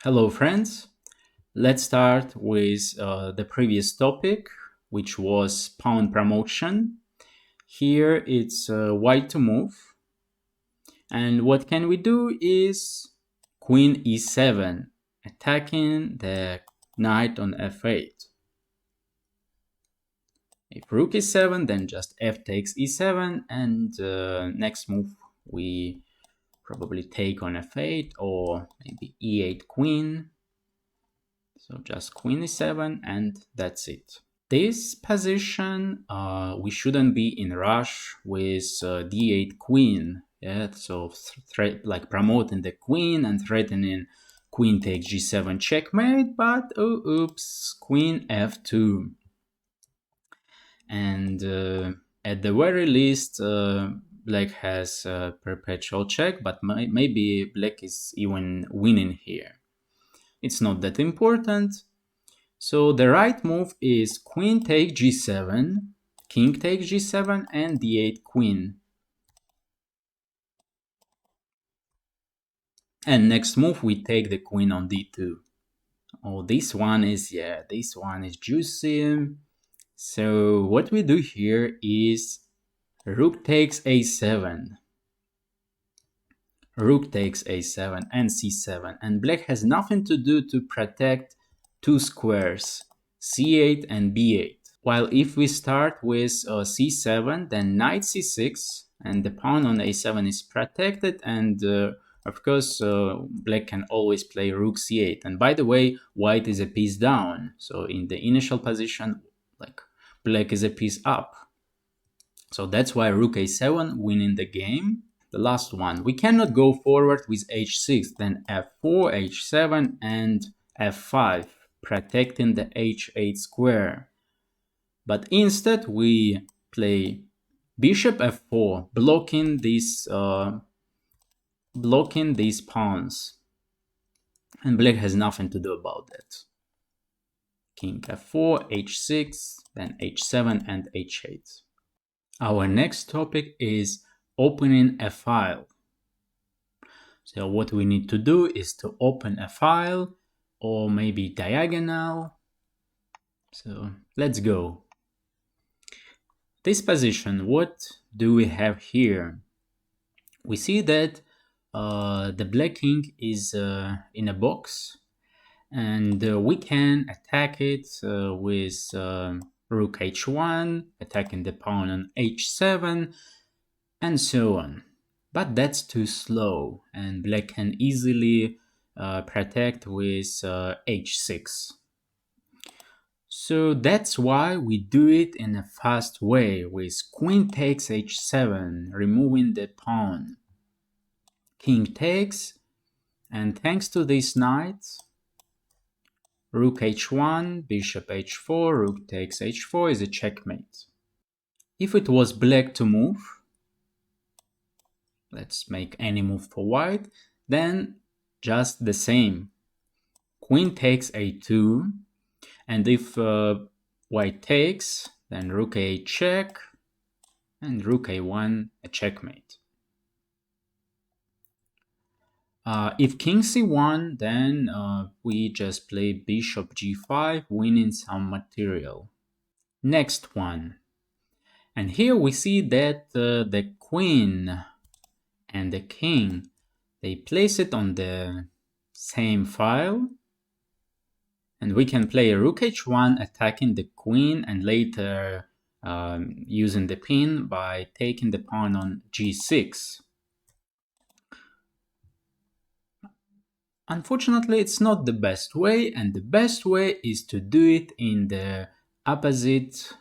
Hello friends, let's start with the previous topic, which was pawn promotion. Here it's white to move, and what can we do is queen e7, attacking the knight on f8. If rook e7, then just f takes e7, and next move we probably take on f8 or maybe e8 queen. So just queen e7 and that's it. This position, we shouldn't be in rush with d8 queen. Yeah, so like promoting the queen and threatening queen takes g7 checkmate, but oh oops, queen f2. And at the very least, black has a perpetual check, but maybe black is even winning here. It's not that important. So the right move is queen takes g7, king takes g7, and d8 queen. And next move we take the queen on d2. Oh, this one is juicy. So what we do here is rook takes a7. Rook takes a7 and c7, and black has nothing to do to protect two squares, c8 and b8. While if we start with c7, then knight c6, and the pawn on a7 is protected, and of course black can always play rook c8. And by the way, white is a piece down, so in the initial position, like black is a piece up. So that's why rook a7 winning the game. The last one, we cannot go forward with h6, then f4, h7, and f5, protecting the h8 square. But instead we play bishop f4, blocking these pawns, and black has nothing to do about that. King f4, h6, then h7 and h8. Our next topic is opening a file. So what we need to do is to open a file, or maybe diagonal. So let's go. This position, what do we have here? We see that the black king is in a box, and we can attack it with rook h1, attacking the pawn on h7, and so on. But that's too slow, and black can easily protect with h6. So that's why we do it in a fast way, with queen takes h7, removing the pawn. King takes, and thanks to this knight, rook h1, bishop h4, rook takes h4 is a checkmate. If it was black to move, let's make any move for white, then just the same. Queen takes a2, and if white takes, then rook a check, and rook a1 a checkmate. If king c1, then we just play bishop g5, winning some material. Next one. And here we see that the queen and the king, they place it on the same file. And we can play rook h1, attacking the queen, and later using the pin by taking the pawn on g6. Unfortunately, it's not the best way, and the best way is to do it in the opposite,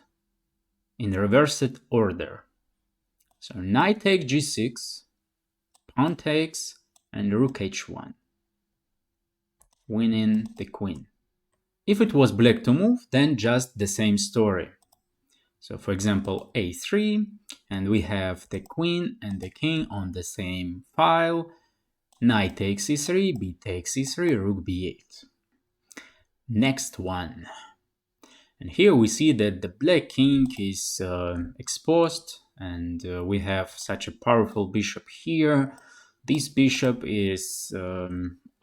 in reversed order. So knight takes g6, pawn takes, and rook h1, winning the queen. If it was black to move, then just the same story. So for example, a3, and we have the queen and the king on the same file. Knight takes e3, b takes e3, rook b8. Next one. And here we see that the black king is exposed, and we have such a powerful bishop here. This bishop is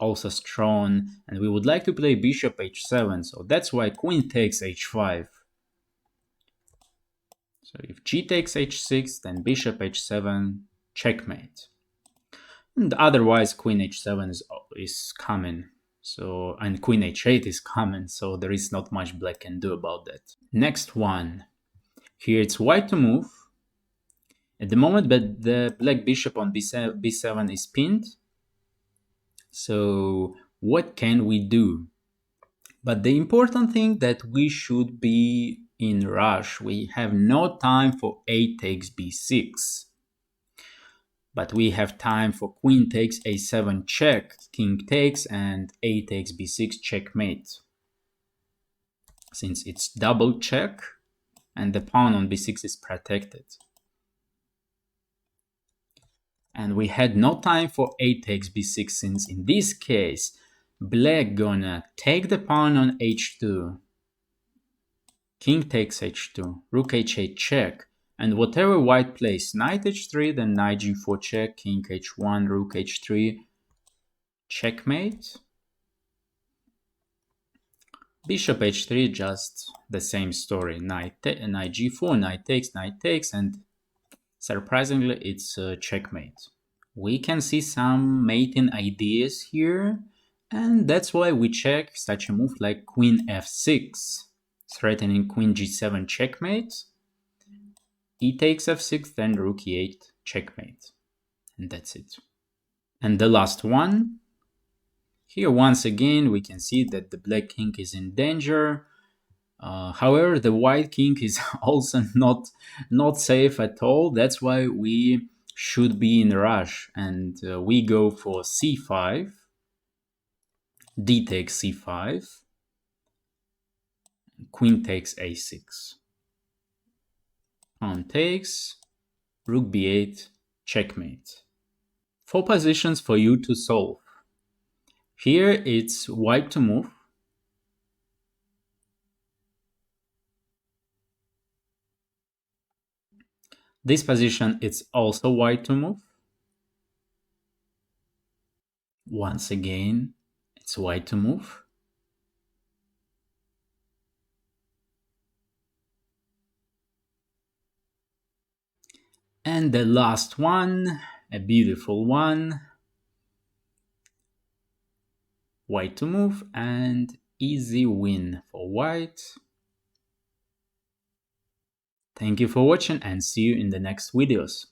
also strong, and we would like to play bishop h7, so that's why queen takes h5. So if g takes h6, then bishop h7, checkmate. And otherwise queen h7 is common. So, and queen h8 is common, so there is not much black can do about that. Next one. Here it's white to move. At the moment that the black bishop on b7 is pinned. So what can we do? But the important thing that we should be in rush. We have no time for a takes b6. But we have time for queen takes a7 check, king takes, and a takes b6 checkmate. Since it's double check, and the pawn on b6 is protected. And we had no time for a takes b6, since in this case, black gonna take the pawn on h2. King takes h2, rook h8 check, and whatever white plays, knight h3, then knight g4 check, king h1, rook h3, checkmate. Bishop h3, just the same story, knight g4, knight takes, and surprisingly it's checkmate. We can see some mating ideas here, and that's why we check such a move like queen f6, threatening queen g7 checkmate. E takes f6, then rook e8 checkmate. And that's it. And the last one. Here once again we can see that the black king is in danger. However, the white king is also not safe at all. That's why we should be in a rush. And we go for c5. D takes c5. Queen takes a6. Pawn takes, rook b8, checkmate. 4 positions for you to solve. Here it's white to move. This position it's also white to move. Once again, it's white to move. And the last one, a beautiful one. White to move and easy win for white. Thank you for watching and see you in the next videos.